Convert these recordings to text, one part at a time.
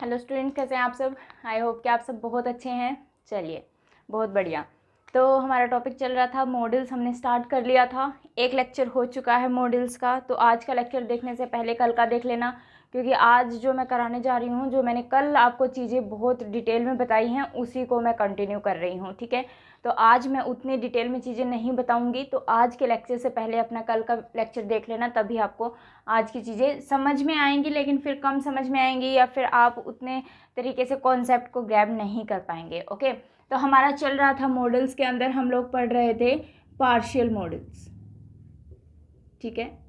Hello students, कैसे हैं आप सब। आई होप कि आप सब बहुत अच्छे हैं। चलिए, बहुत बढ़िया। तो हमारा टॉपिक चल रहा था मॉडल्स, हमने स्टार्ट कर लिया था। एक लेक्चर हो चुका है मॉडल्स का, तो आज का लेक्चर देखने से पहले कल का देख लेना, क्योंकि आज जो मैं कराने जा रही हूँ, जो मैंने कल आपको चीज़ें बहुत डिटेल में बताई हैं, उसी को मैं कंटिन्यू कर रही हूँ। ठीक है, तो आज मैं उतनी डिटेल में चीज़ें नहीं बताऊँगी, तो आज के लेक्चर से पहले अपना कल का लेक्चर देख लेना, तभी आपको आज की चीज़ें समझ में आएंगी। लेकिन फिर कम समझ में आएंगी या फिर आप उतने तरीके से कॉन्सेप्ट को ग्रैब नहीं कर पाएंगे। ओके, तो हमारा चल रहा था मॉडल्स के अंदर हम लोग पढ़ रहे थे पार्शियल मॉडल्स। ठीक है,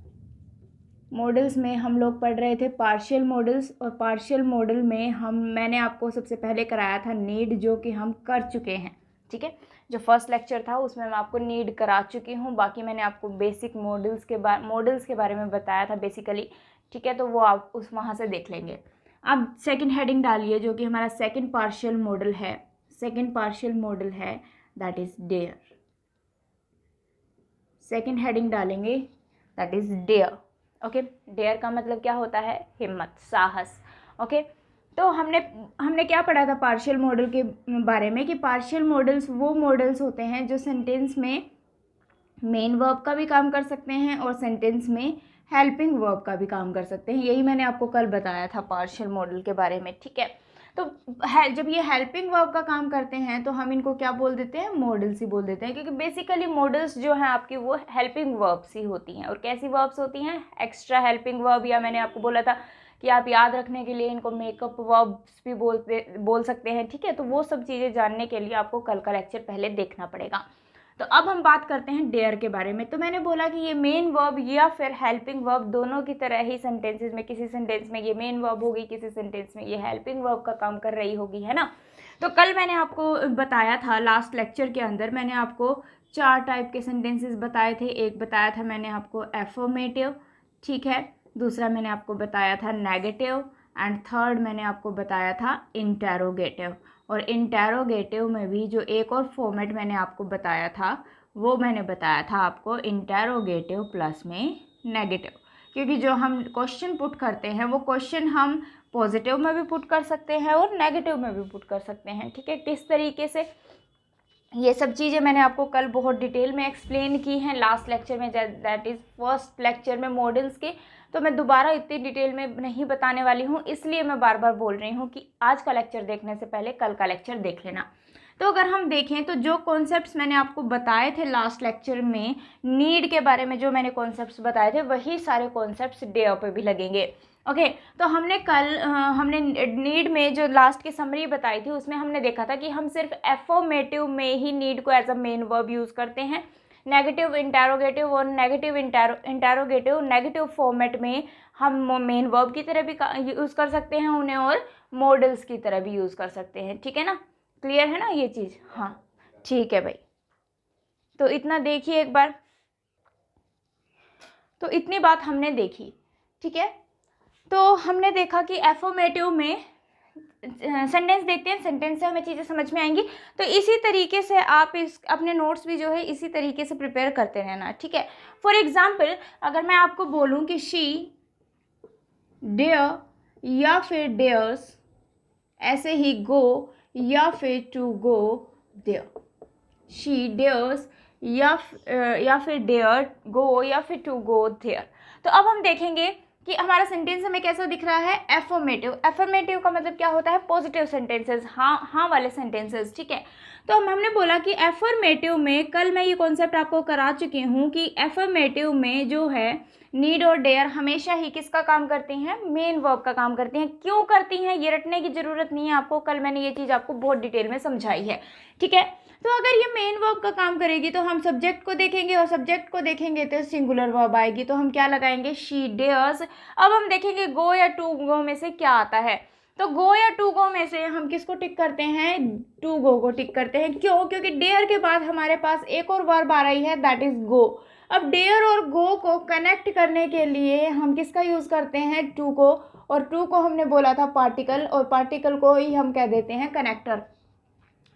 मॉडल्स में हम लोग पढ़ रहे थे पार्शियल मॉडल्स, और पार्शियल मॉडल में मैंने आपको सबसे पहले कराया था नीड, जो कि हम कर चुके हैं। ठीक है, जो फर्स्ट लेक्चर था उसमें मैं आपको नीड करा चुकी हूँ। बाकी मैंने आपको बेसिक मॉडल्स के बारे में बताया था बेसिकली। ठीक है, तो वो आप वहाँ से देख लेंगे। अब सेकंड हेडिंग डालिए, जो कि हमारा सेकंड पार्शियल मॉडल है। सेकंड पार्शियल मॉडल है that is dare. Second heading डालेंगे that is dare. Okay, dare का मतलब क्या होता है? हिम्मत, साहस। ओके, तो हमने क्या पढ़ा था पार्शियल मॉडल के बारे में, कि पार्शियल मॉडल्स वो मॉडल्स होते हैं जो सेंटेंस में मेन वर्ब का भी काम कर सकते हैं और सेंटेंस में हेल्पिंग वर्ब का भी काम कर सकते हैं। यही मैंने आपको कल बताया था पार्शियल मॉडल के बारे में। ठीक है, तो जब ये हेल्पिंग वर्ब का काम करते हैं तो हम इनको क्या बोल देते हैं? मॉडल्स ही बोल देते हैं, क्योंकि बेसिकली मॉडल्स जो हैं आपकी वो हेल्पिंग वर्ब्स ही होती हैं। और कैसी वर्ब्स होती हैं? एक्स्ट्रा हेल्पिंग वर्ब, या मैंने आपको बोला था कि आप याद रखने के लिए इनको मेकअप वर्ब्स भी बोल सकते हैं। ठीक है, तो वो सब चीज़ें जानने के लिए आपको कल का लेक्चर पहले देखना पड़ेगा। तो अब हम बात करते हैं डेयर के बारे में। तो मैंने बोला कि ये मेन वर्ब या फिर हेल्पिंग वर्ब दोनों की तरह ही सेंटेंसेस में, किसी सेंटेंस में ये मेन वर्ब होगी, किसी सेंटेंस में ये हेल्पिंग वर्ब का काम कर रही होगी, है ना। तो कल मैंने आपको बताया था, लास्ट लेक्चर के अंदर मैंने आपको 4 टाइप के सेंटेंसेस बताए थे। एक बताया था मैंने आपको एफर्मेटिव, ठीक है, दूसरा मैंने आपको बताया था नेगेटिव, एंड थर्ड मैंने आपको बताया था इंटेरोगेटिव। और इंटेरोगेटिव में भी जो एक और फॉर्मेट मैंने आपको बताया था, वो मैंने बताया था आपको इंटेरोगेटिव प्लस में नेगेटिव। क्योंकि जो हम क्वेश्चन पुट करते हैं वो क्वेश्चन हम पॉजिटिव में भी पुट कर सकते हैं और नेगेटिव में भी पुट कर सकते हैं। ठीक है, किस तरीके से, ये सब चीज़ें मैंने आपको कल बहुत डिटेल में एक्सप्लेन की हैं लास्ट लेक्चर में, दैट इज़ फर्स्ट लेक्चर में मॉडल्स के। तो मैं दोबारा इतनी डिटेल में नहीं बताने वाली हूँ, इसलिए मैं बार बार बोल रही हूँ कि आज का लेक्चर देखने से पहले कल का लेक्चर देख लेना। तो अगर हम देखें तो जो कॉन्सेप्ट्स मैंने आपको बताए थे लास्ट लेक्चर में नीड के बारे में, जो मैंने कॉन्सेप्ट्स बताए थे वही सारे कॉन्सेप्ट्स डे पे भी लगेंगे। ओके, तो हमने नीड में जो लास्ट की समरी बताई थी उसमें हमने देखा था कि हम सिर्फ एफर्मेटिव में ही नीड को as a main verb use करते हैं। नेगेटिव इंटेरोगेटिव और नेगेटिव इंटेरोगेटिव नेगेटिव फॉर्मेट में हम मेन वर्ब की तरह भी यूज़ कर सकते हैं उन्हें, और मॉडल्स की तरह भी यूज़ कर सकते हैं। ठीक है ना, क्लियर है ना ये चीज़? हाँ ठीक है भाई, तो इतना देखिए एक बार। तो इतनी बात हमने देखी। ठीक है, तो हमने देखा कि एफर्मेटिव में सेंटेंस देखते हैं, सेंटेंस से हमें चीज़ें समझ में आएंगी। तो इसी तरीके से आप अपने नोट्स भी जो है इसी तरीके से प्रिपेयर करते रहना। ठीक है, फॉर एग्जाम्पल अगर मैं आपको बोलूँ कि शी डेयर या फिर डेयर्स, ऐसे ही गो या फिर to go there. She dares या फिर डेयर गो या फिर टू गो देयर। तो अब हम देखेंगे कि हमारा सेंटेंस हमें कैसा दिख रहा है? एफर्मेटिव। एफर्मेटिव का मतलब क्या होता है? पॉजिटिव सेंटेंसेस, हाँ हाँ वाले सेंटेंसेस। ठीक है, तो हमने बोला कि एफर्मेटिव में, कल मैं ये कॉन्सेप्ट आपको करा चुकी हूँ कि एफर्मेटिव में जो है नीड और डेयर हमेशा ही किसका काम करती हैं? मेन वर्ब का काम करती हैं। क्यों करती हैं ये रटने की ज़रूरत नहीं है आपको, कल मैंने ये चीज़ आपको बहुत डिटेल में समझाई है। ठीक है, तो अगर ये मेन वर्ब का काम करेगी तो हम सब्जेक्ट को देखेंगे, और सब्जेक्ट को देखेंगे तो सिंगुलर वर्ब आएगी, तो हम क्या लगाएंगे? She dares. अब हम देखेंगे गो या टू गो में से क्या आता है। तो गो या टू गो में से हम किसको टिक करते हैं? टू गो को टिक करते हैं। क्यों? क्योंकि डेयर के बाद हमारे पास एक और वर्ब आ रही है, दैट इज गो। अब डेयर और गो को कनेक्ट करने के लिए हम किसका यूज़ करते हैं? टू को, और टू को हमने बोला था पार्टिकल, और पार्टिकल को ही हम कह देते हैं कनेक्टर।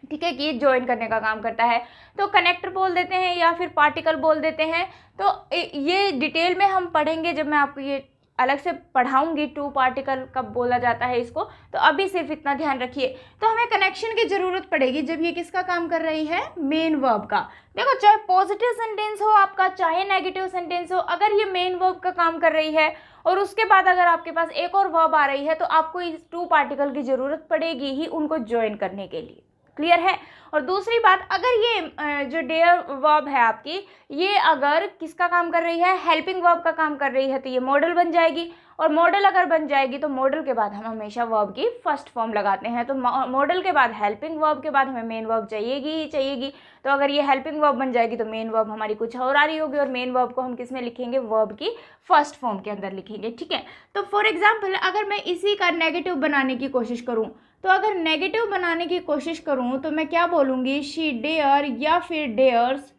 ठीक है, कि ये ज्वाइन करने का काम करता है, तो कनेक्टर बोल देते हैं या फिर पार्टिकल बोल देते हैं। तो ये डिटेल में हम पढ़ेंगे जब मैं आपको ये अलग से पढ़ाऊंगी टू पार्टिकल कब बोला जाता है इसको, तो अभी सिर्फ इतना ध्यान रखिए। तो हमें कनेक्शन की ज़रूरत पड़ेगी जब ये किसका काम कर रही है, मेन वर्ब का। देखो चाहे पॉजिटिव सेंटेंस हो आपका चाहे नेगेटिव सेंटेंस हो, अगर ये मेन वर्ब का काम कर रही है और उसके बाद अगर आपके पास एक और वर्ब आ रही है तो आपको इस टू पार्टिकल की ज़रूरत पड़ेगी ही उनको ज्वाइन करने के लिए। क्लियर है। और दूसरी बात, अगर ये जो डेयर वर्ब है आपकी, ये अगर किसका काम कर रही है, हेल्पिंग वर्ब का काम कर रही है, तो ये मॉडल बन जाएगी। और मॉडल अगर बन जाएगी तो मॉडल के बाद हम हमेशा वर्ब की फर्स्ट फॉर्म लगाते हैं, तो मॉडल के बाद हेल्पिंग वर्ब के बाद हमें मेन वर्ब चाहिएगी ही चाहिएगी। तो अगर ये हेल्पिंग वर्ब बन जाएगी तो मेन वर्ब हमारी कुछ और आ रही होगी, और मेन वर्ब को हम किस में लिखेंगे, वर्ब की फर्स्ट फॉर्म के अंदर लिखेंगे। ठीक है। तो फॉर एग्जाम्पल अगर मैं इसी का नेगेटिव बनाने की कोशिश करूँ, तो अगर नेगेटिव बनाने की कोशिश करूं तो मैं क्या बोलूँगी, शी डेयर या फिर डेयर्स,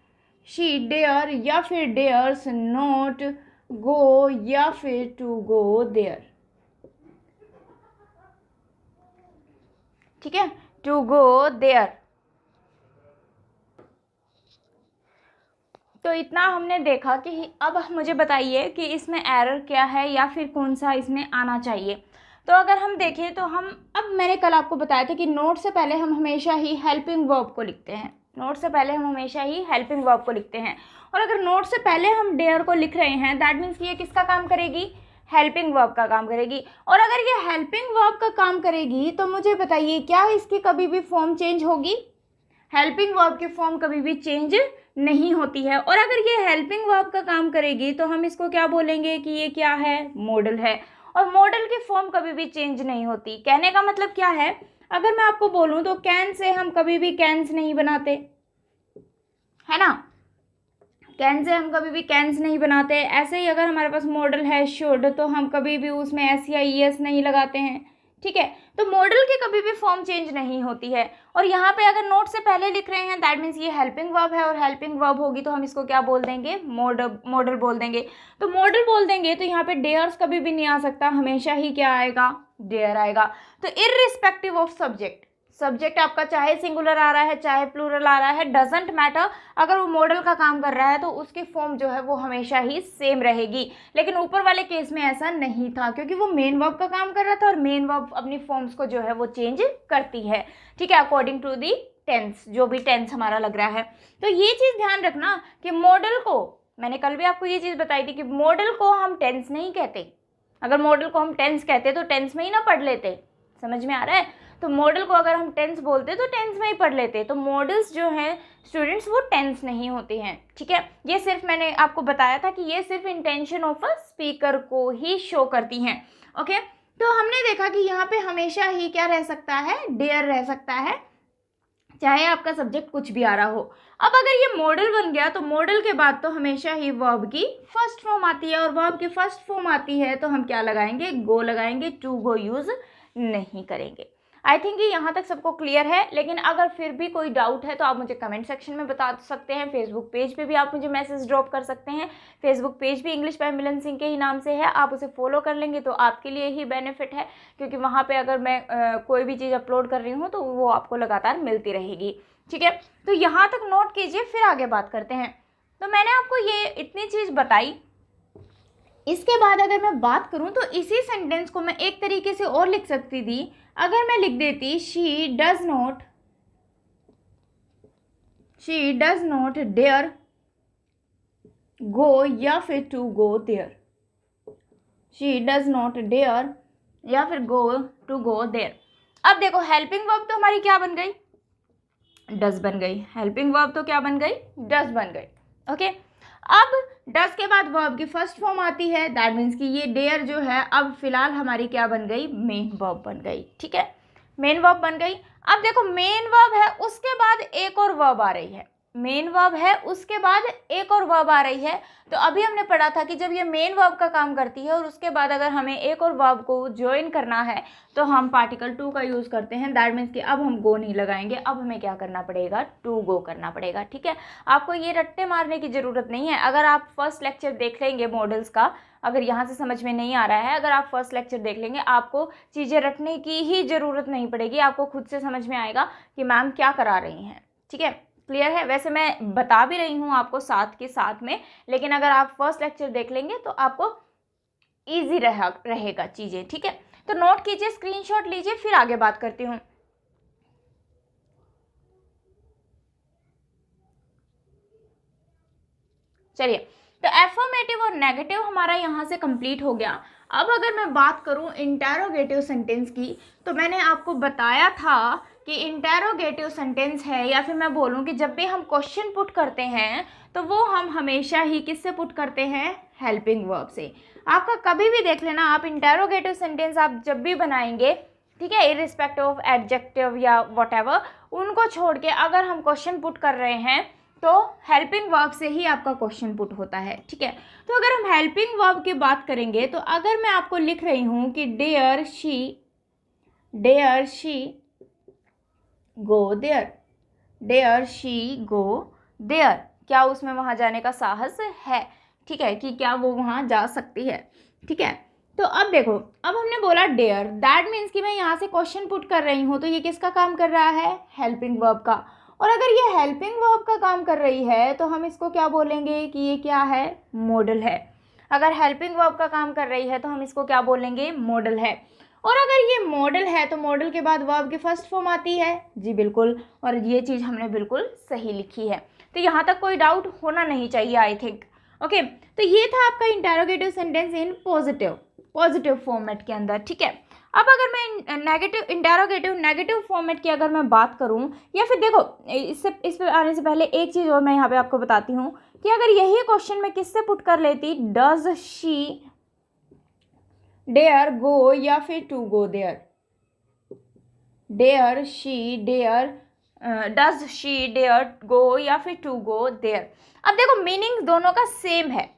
शी डेयर या फिर डेयर्स नॉट गो या फिर टू गो देयर। ठीक है, टू गो देयर। तो इतना हमने देखा कि अब मुझे बताइए कि इसमें एरर क्या है या फिर कौन सा इसमें आना चाहिए। तो अगर हम देखें तो हम, अब मैंने कल आपको बताया था कि नोट से पहले हम हमेशा ही हेल्पिंग वर्ब को लिखते हैं, नोट से पहले हम हमेशा ही हेल्पिंग वर्ब को लिखते हैं। और अगर नोट से पहले हम डेयर को लिख रहे हैं, दैट मीन्स कि ये किसका काम करेगी, हेल्पिंग वर्ब का काम करेगी। और अगर ये हेल्पिंग वर्ब का काम करेगी तो मुझे बताइए क्या इसकी कभी भी फॉर्म चेंज होगी, हेल्पिंग वर्ब की फॉर्म कभी भी चेंज नहीं होती है। और अगर ये हेल्पिंग वर्ब का काम करेगी तो हम इसको क्या बोलेंगे कि ये क्या है, मॉडल है। और मॉडल की फॉर्म कभी भी चेंज नहीं होती। कहने का मतलब क्या है, अगर मैं आपको बोलूं तो कैन से हम कभी भी कैंस नहीं बनाते, है ना, कैन से हम कभी भी कैंस नहीं बनाते। ऐसे ही अगर हमारे पास मॉडल है शुड, तो हम कभी भी उसमें एस या ई एस नहीं लगाते हैं। ठीक है। तो मॉडल की कभी भी फॉर्म चेंज नहीं होती है। और यहाँ पे अगर नोट से पहले लिख रहे हैं दैट मीन्स ये हेल्पिंग वर्ब है, और हेल्पिंग वर्ब होगी तो हम इसको क्या बोल देंगे, मॉडल बोल देंगे। तो मॉडल बोल देंगे तो यहाँ पे डेयर्स कभी भी नहीं आ सकता, हमेशा ही क्या आएगा, डेयर आएगा। तो इर्रिस्पेक्टिव ऑफ सब्जेक्ट, सब्जेक्ट आपका चाहे सिंगुलर आ रहा है चाहे प्लूरल आ रहा है, डजंट मैटर, अगर वो मॉडल का काम कर रहा है तो उसकी फॉर्म जो है वो हमेशा ही सेम रहेगी। लेकिन ऊपर वाले केस में ऐसा नहीं था, क्योंकि वो मेन वर्ब का काम कर रहा था और मेन वर्ब अपनी फॉर्म्स को जो है वो चेंज करती है। ठीक है, अकॉर्डिंग टू दी टेंस, जो भी टेंस हमारा लग रहा है। तो ये चीज़ ध्यान रखना कि मॉडल को, मैंने कल भी आपको ये चीज़ बताई थी कि मॉडल को हम टेंस नहीं कहते। अगर मॉडल को हम टेंस कहते तो टेंस में ही ना पढ़ लेते, समझ में आ रहा है। तो मॉडल को अगर हम टेंस बोलते तो टेंस में ही पढ़ लेते। तो मॉडल्स जो हैं स्टूडेंट्स वो टेंस नहीं होते हैं। ठीक है, ये सिर्फ मैंने आपको बताया था कि ये सिर्फ इंटेंशन ऑफ अ स्पीकर को ही शो करती हैं। ओके, तो हमने देखा कि यहाँ पे हमेशा ही क्या रह सकता है, डेयर रह सकता है, चाहे आपका सब्जेक्ट कुछ भी आ रहा हो। अब अगर ये मॉडल बन गया तो मॉडल के बाद तो हमेशा ही वर्ब की फर्स्ट फॉर्म आती है, और वर्ब की फर्स्ट फॉर्म आती है तो हम क्या लगाएंगे, गो लगाएंगे, टू गो यूज नहीं करेंगे। आई थिंक यहाँ तक सबको क्लियर है। लेकिन अगर फिर भी कोई डाउट है तो आप मुझे कमेंट सेक्शन में बता सकते हैं, फेसबुक पेज पे भी आप मुझे मैसेज ड्रॉप कर सकते हैं। फेसबुक पेज भी इंग्लिश बाय मिलन सिंह के ही नाम से है, आप उसे फॉलो कर लेंगे तो आपके लिए ही बेनिफिट है, क्योंकि वहाँ पे अगर मैं कोई भी चीज़ अपलोड कर रही हूँ तो वो आपको लगातार मिलती रहेगी। ठीक है, तो यहाँ तक नोट कीजिए, फिर आगे बात करते हैं। तो मैंने आपको ये इतनी चीज़ बताई, इसके बाद अगर मैं बात करूं तो इसी सेंटेंस को मैं एक तरीके से और लिख सकती थी। अगर मैं लिख देती she does not dare go या फिर to go there, she does not dare या फिर गो टू गो देयर। अब देखो हेल्पिंग वर्ब तो हमारी क्या बन गई, डज बन गई। हेल्पिंग वर्ब तो क्या बन गई, डज बन गई। ओके, अब डज के बाद वर्ब की फर्स्ट फॉर्म आती है, दैट मीन्स कि ये डेयर जो है अब फिलहाल हमारी क्या बन गई, मेन वर्ब बन गई। ठीक है, मेन वर्ब बन गई। अब देखो मेन वर्ब है, उसके बाद एक और वर्ब आ रही है, मेन वर्ब है उसके बाद एक और वर्ब आ रही है। तो अभी हमने पढ़ा था कि जब ये मेन वर्ब का काम करती है और उसके बाद अगर हमें एक और वर्ब को ज्वाइन करना है तो हम पार्टिकल टू का यूज़ करते हैं। दैट मीन्स कि अब हम गो नहीं लगाएंगे, अब हमें क्या करना पड़ेगा, टू गो करना पड़ेगा। ठीक है, आपको ये रट्टे मारने की ज़रूरत नहीं है। अगर आप फर्स्ट लेक्चर देख लेंगे मॉडल्स का, अगर यहाँ से समझ में नहीं आ रहा है, अगर आप फर्स्ट लेक्चर देख लेंगे आपको चीज़ें रटने की ही ज़रूरत नहीं पड़ेगी, आपको खुद से समझ में आएगा कि मैम क्या करा रही हैं। ठीक है, क्लियर है। वैसे मैं बता भी रही हूँ आपको साथ के साथ में, लेकिन अगर आप फर्स्ट लेक्चर देख लेंगे तो आपको ईजी रहेगा चीज़ें, ठीक है। तो नोट कीजिए, स्क्रीनशॉट लीजिए, फिर आगे बात करती हूँ। चलिए, तो एफर्मेटिव और नेगेटिव हमारा यहाँ से कंप्लीट हो गया। अब अगर मैं बात करूँ इंटेरोगेटिव सेंटेंस की, तो मैंने आपको बताया था कि इंटेरोगेटिव सेंटेंस है, या फिर मैं बोलूँ कि जब भी हम क्वेश्चन पुट करते हैं तो वो हम हमेशा ही किससे पुट करते हैं, हेल्पिंग वर्ब से। आपका कभी भी देख लेना, आप इंटेरोगेटिव सेंटेंस आप जब भी बनाएंगे, ठीक है, इररिस्पेक्टिव ऑफ एडजेक्टिव या व्हाटएवर, उनको छोड़ के अगर हम क्वेश्चन पुट कर रहे हैं तो हेल्पिंग वर्ब से ही आपका क्वेश्चन पुट होता है, ठीक है। तो अगर हम हेल्पिंग वर्ब की बात करेंगे, तो अगर मैं आपको लिख रही हूँ कि dare she go there, dare she go there, क्या उसमें वहाँ जाने का साहस है, ठीक है, कि क्या वो वहाँ जा सकती है, ठीक है। तो अब देखो, अब हमने बोला डेयर, दैट मीन्स कि मैं यहाँ से क्वेश्चन पुट कर रही हूँ, तो ये किसका काम कर रहा है, हेल्पिंग वर्ब का। और अगर ये हेल्पिंग वर्ब का काम कर रही है तो हम इसको क्या बोलेंगे कि ये क्या है, मॉडल है। अगर हेल्पिंग वर्ब का काम कर रही है तो हम इसको क्या बोलेंगे, मॉडल है। और अगर ये मॉडल है तो मॉडल के बाद वर्ब की फर्स्ट फॉर्म आती है, जी बिल्कुल, और ये चीज़ हमने बिल्कुल सही लिखी है। तो यहाँ तक कोई डाउट होना नहीं चाहिए, आई थिंक। ओके, तो ये था आपका interrogative sentence in positive format के अंदर, ठीक है। अब अगर मैं इंटेरोगेटिव नेगेटिव फॉर्मेट की अगर मैं बात करूं, या फिर देखो, इस पे आने से पहले एक चीज़ और मैं यहाँ पे आपको बताती हूँ कि अगर यही क्वेश्चन मैं किससे पुट कर लेती, डज शी डेयर गो या फिर to go there, does she dare go या फिर टू गो देयर। अब देखो, मीनिंग दोनों का सेम है,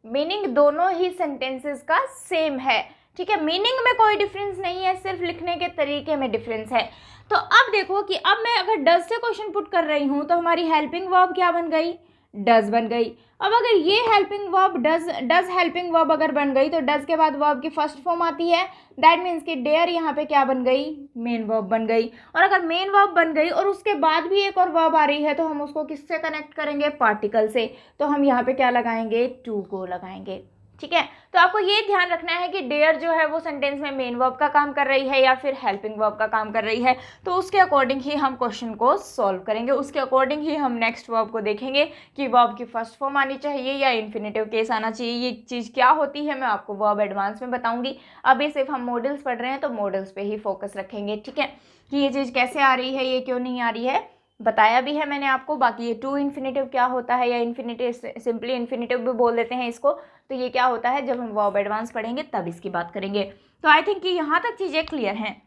मीनिंग दोनों ही सेंटेंसेस का सेम है, ठीक है। मीनिंग में कोई डिफरेंस नहीं है, सिर्फ लिखने के तरीके में डिफरेंस है। तो अब देखो कि अब मैं अगर डज से क्वेश्चन पुट कर रही हूँ तो हमारी हेल्पिंग वर्ब क्या बन गई, डज बन गई। अब अगर ये helping verb does helping verb अगर बन गई तो डज के बाद वर्ब की फर्स्ट फॉर्म आती है, दैट मीन्स कि डेयर यहाँ पे क्या बन गई, मेन वर्ब बन गई। और अगर मेन वर्ब बन गई और उसके बाद भी एक और वर्ब आ रही है तो हम उसको किससे कनेक्ट करेंगे, पार्टिकल से। तो हम यहाँ पे क्या लगाएंगे, टू को लगाएंगे, ठीक है। तो आपको ये ध्यान रखना है कि डेयर जो है वो सेंटेंस में मेन वर्ब का काम कर रही है या फिर हेल्पिंग वर्ब का काम कर रही है। तो उसके अकॉर्डिंग ही हम क्वेश्चन को सॉल्व करेंगे, उसके अकॉर्डिंग ही हम नेक्स्ट वर्ब को देखेंगे कि वर्ब की फर्स्ट फॉर्म आनी चाहिए या इन्फिनेटिव केस आना चाहिए। ये चीज़ क्या होती है मैं आपको वर्ब एडवांस में बताऊंगी। अभी सिर्फ हम मॉडल्स पढ़ रहे हैं तो मॉडल्स पे ही फोकस रखेंगे, ठीक है, कि ये चीज़ कैसे आ रही है, ये क्यों नहीं आ रही है, बताया भी है मैंने आपको। बाकी ये टू इन्फिनेटिव क्या होता है, या इन्फिनेटिव सिंपली इन्फिनेटिव भी बोल देते हैं इसको, तो ये क्या होता है जब हम वर्ब एडवांस पढ़ेंगे तब इसकी बात करेंगे। तो आई थिंक कि यहाँ तक चीज़ें क्लियर हैं।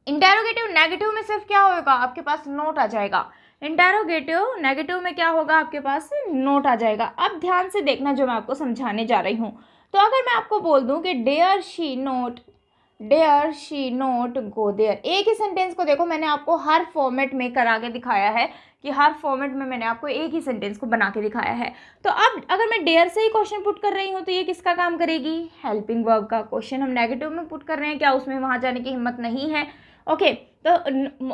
इंटेरोगेटिव नेगेटिव में सिर्फ क्या होगा, आपके पास नोट आ जाएगा। इंटेरोगेटिव नेगेटिव में क्या होगा, आपके पास नोट आ जाएगा। अब ध्यान से देखना जो मैं आपको समझाने जा रही हूँ। तो अगर मैं आपको बोल दूँ कि dare she not go there, एक ही सेंटेंस को देखो, मैंने आपको हर फॉर्मेट में करा के दिखाया है कि हर फॉर्मेट में मैंने आपको एक ही सेंटेंस को बना के दिखाया है। तो अब अगर मैं डेयर से ही क्वेश्चन पुट कर रही हूँ तो ये किसका काम करेगी, हेल्पिंग वर्ब का। क्वेश्चन हम नेगेटिव में पुट कर रहे हैं, क्या उसमें वहाँ जाने की हिम्मत नहीं है, ओके। तो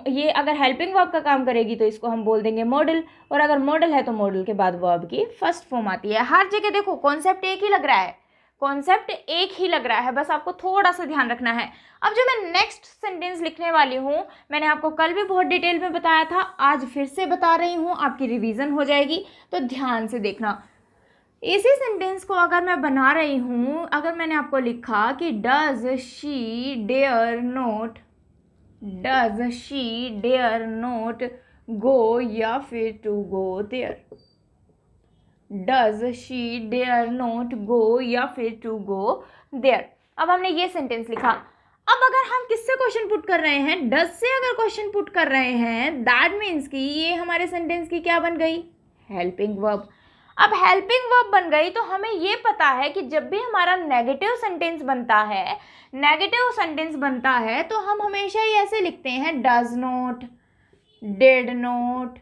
ये अगर हेल्पिंग वर्ब का काम करेगी तो इसको हम बोल देंगे मॉडल, और अगर मॉडल है तो मॉडल के बाद वर्ब की फर्स्ट फॉर्म आती है। हर जगह देखो कॉन्सेप्ट एक ही लग रहा है, कॉन्सेप्ट एक ही लग रहा है, बस आपको थोड़ा सा ध्यान रखना है। अब जो मैं नेक्स्ट सेंटेंस लिखने वाली हूँ, मैंने आपको कल भी बहुत डिटेल में बताया था, आज फिर से बता रही हूँ, आपकी रिवीजन हो जाएगी, तो ध्यान से देखना। इसी सेंटेंस को अगर मैं बना रही हूँ, अगर मैंने आपको लिखा कि does she dare not go या फिर to go there, does she dare not go या फिर टू गो देयर। अब हमने ये सेंटेंस लिखा। अब अगर हम किससे क्वेश्चन पुट कर रहे हैं, डज से अगर क्वेश्चन पुट कर रहे हैं, दैट मीन्स कि ये हमारे सेंटेंस की क्या बन गई, हेल्पिंग वर्ब। अब हेल्पिंग वर्ब बन गई तो हमें ये पता है कि जब भी हमारा नेगेटिव सेंटेंस बनता है तो हम हमेशा ही ऐसे लिखते हैं, डज नॉट, डिड नॉट,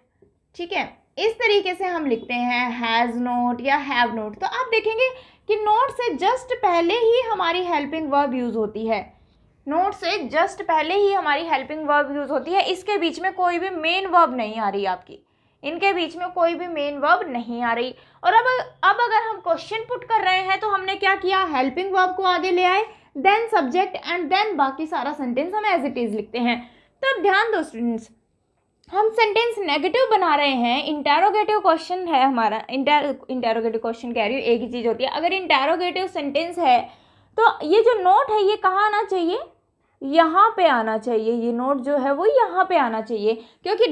ठीक है, इस तरीके से हम लिखते हैं, हैज़ नोट या हैव नोट। तो आप देखेंगे कि नोट से जस्ट पहले ही हमारी हेल्पिंग वर्ब यूज़ होती है, इसके बीच में कोई भी मेन वर्ब नहीं आ रही आपकी, इनके बीच में कोई भी मेन वर्ब नहीं आ रही। और अब अगर हम क्वेश्चन पुट कर रहे हैं तो हमने क्या किया, हेल्पिंग वर्ब को आगे ले आए, देन सब्जेक्ट एंड देन बाकी सारा सेंटेंस हम एज इट इज लिखते हैं। तो अब ध्यान दो स्टूडेंट्स, हम सेंटेंस नेगेटिव बना रहे हैं, इंटेरोगेटिव क्वेश्चन है हमारा, इंटेरोगेटिव क्वेश्चन कह रही हूँ, एक ही चीज़ होती है। अगर इंटेरोगेटिव सेंटेंस है तो ये जो नोट है ये कहाँ आना चाहिए, यहाँ पे आना चाहिए। ये नोट जो है वो यहाँ पे आना चाहिए, क्योंकि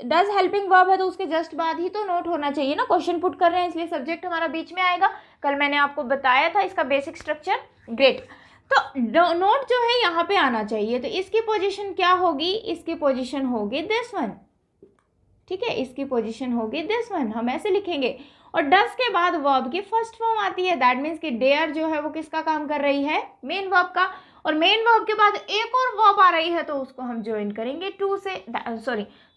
डज हेल्पिंग वर्ब है तो उसके जस्ट बाद ही तो नोट होना चाहिए ना। क्वेश्चन पुट कर रहे हैं इसलिए सब्जेक्ट हमारा बीच में आएगा। कल मैंने आपको बताया था इसका बेसिक स्ट्रक्चर, ग्रेट। तो नोट जो है यहाँ पे आना चाहिए, तो इसकी पोजीशन क्या होगी, इसकी पोजीशन होगी दिस वन, ठीक है, इसकी पोजीशन होगी दिस वन, हम ऐसे लिखेंगे। और डस के बाद वर्ब की फर्स्ट फॉर्म आती है, दैट मीन्स कि डेयर जो है वो किसका काम कर रही है, मेन वर्ब का। और मेन वर्ब के बाद एक और वर्ब आ रही है तो उसको हम ज्वाइन करेंगे टू से,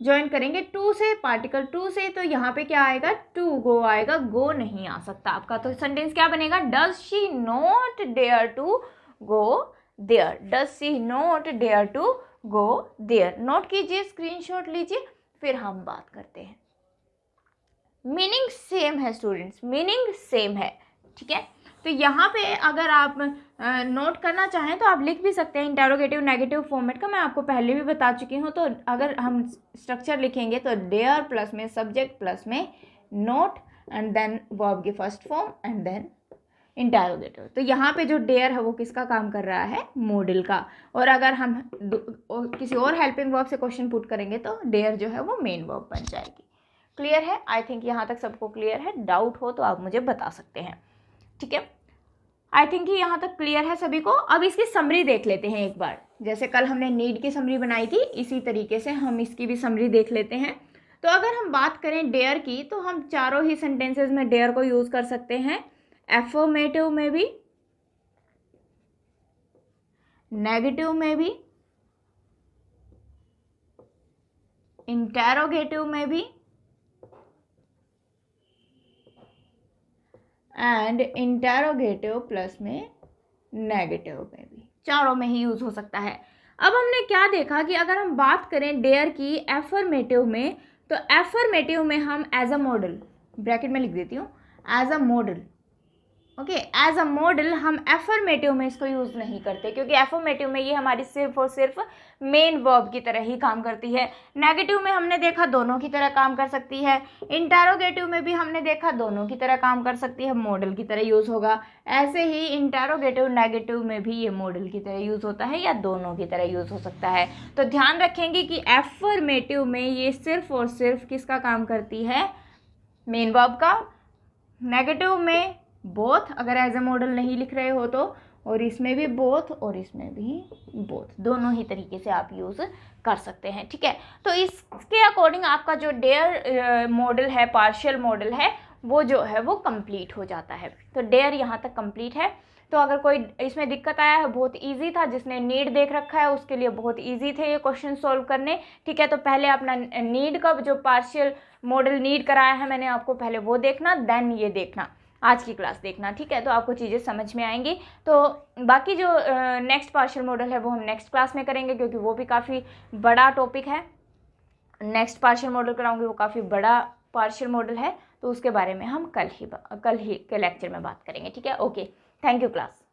ज्वाइन करेंगे टू से, पार्टिकल टू से। तो यहाँ पे क्या आएगा, टू गो आएगा, गो नहीं आ सकता आपका। तो सेंटेंस क्या बनेगा, does she not dare to go there, does she not dare to go there. Note कीजिए, स्क्रीनशॉट लीजिए, फिर हम बात करते हैं। मीनिंग सेम है स्टूडेंट्स, मीनिंग सेम है, ठीक है। तो यहाँ पे अगर आप नोट करना चाहें तो आप लिख भी सकते हैं, इंटेरोगेटिव नेगेटिव फॉर्मेट का मैं आपको पहले भी बता चुकी हूँ। तो अगर हम स्ट्रक्चर लिखेंगे तो डेयर प्लस में सब्जेक्ट प्लस में नोट एंड देन वर्ब की first form and then interrogative. तो यहाँ पे जो डेयर है वो किसका काम कर रहा है, मॉडल का। और अगर हम किसी और हेल्पिंग वर्ब से क्वेश्चन पुट करेंगे तो डेयर जो है वो मेन वर्ब बन जाएगी। क्लियर है, आई थिंक यहाँ तक सबको क्लियर है। डाउट हो तो आप मुझे बता सकते हैं, ठीक है। आई थिंक यहाँ तक क्लियर है सभी को। अब इसकी समरी देख लेते हैं एक बार, जैसे कल हमने नीड की समरी बनाई थी इसी तरीके से हम इसकी भी समरी देख लेते हैं। तो अगर हम बात करें डेयर की तो हम चारों ही सेंटेंसेस में डेयर को यूज़ कर सकते हैं, एफर्मेटिव में भी, नेगेटिव में भी, इंटेरोगेटिव में भी एंड इंटेरोगेटिव प्लस में नेगेटिव में भी, चारों में ही यूज हो सकता है। अब हमने क्या देखा कि अगर हम बात करें डेयर की एफर्मेटिव में, तो एफर्मेटिव में हम एज अ मॉडल, ब्रैकेट में लिख देती हूँ, as a model, okay, as a model हम एफर्मेटिव में इसको यूज़ नहीं करते, क्योंकि एफर्मेटिव में ये हमारी सिर्फ और सिर्फ मेन वर्ब की तरह ही काम करती है। नेगेटिव में हमने देखा दोनों की तरह काम कर सकती है, इंटेरोगेटिव में भी हमने देखा दोनों की तरह काम कर सकती है, मॉडल की तरह यूज़ होगा। ऐसे ही इंटेरोगेटिव नेगेटिव में भी ये मॉडल की तरह यूज़ होता है या दोनों की तरह यूज़ हो सकता है। तो ध्यान रखेंगे कि एफर्मेटिव में ये सिर्फ और सिर्फ किसका काम करती है, मेन वर्ब का। नेगेटिव में बोथ, अगर एज अ मॉडल नहीं लिख रहे हो तो, और इसमें भी बोथ और इसमें भी बोथ, दोनों ही तरीके से आप यूज़ कर सकते हैं, ठीक है। तो इसके अकॉर्डिंग आपका जो डेयर मॉडल है, पार्शियल मॉडल है, वो जो है वो कंप्लीट हो जाता है। तो डेयर यहाँ तक कंप्लीट है। तो अगर कोई इसमें दिक्कत आया है, बहुत इजी था, जिसने नीड देख रखा है उसके लिए बहुत इजी थे ये क्वेश्चन सॉल्व करने, ठीक है। तो पहले अपना नीड का जो पार्शियल मॉडल नीड कराया है मैंने आपको, पहले वो देखना, देन ये देखना, आज की क्लास देखना, ठीक है। तो आपको चीज़ें समझ में आएंगी। तो बाकी जो नेक्स्ट पार्शियल मॉडल है वो हम नेक्स्ट क्लास में करेंगे, क्योंकि वो भी काफ़ी बड़ा टॉपिक है। नेक्स्ट पार्शियल मॉडल कराऊंगी, वो काफ़ी बड़ा पार्शियल मॉडल है, तो उसके बारे में हम कल ही के लेक्चर में बात करेंगे, ठीक है। Okay, thank you class.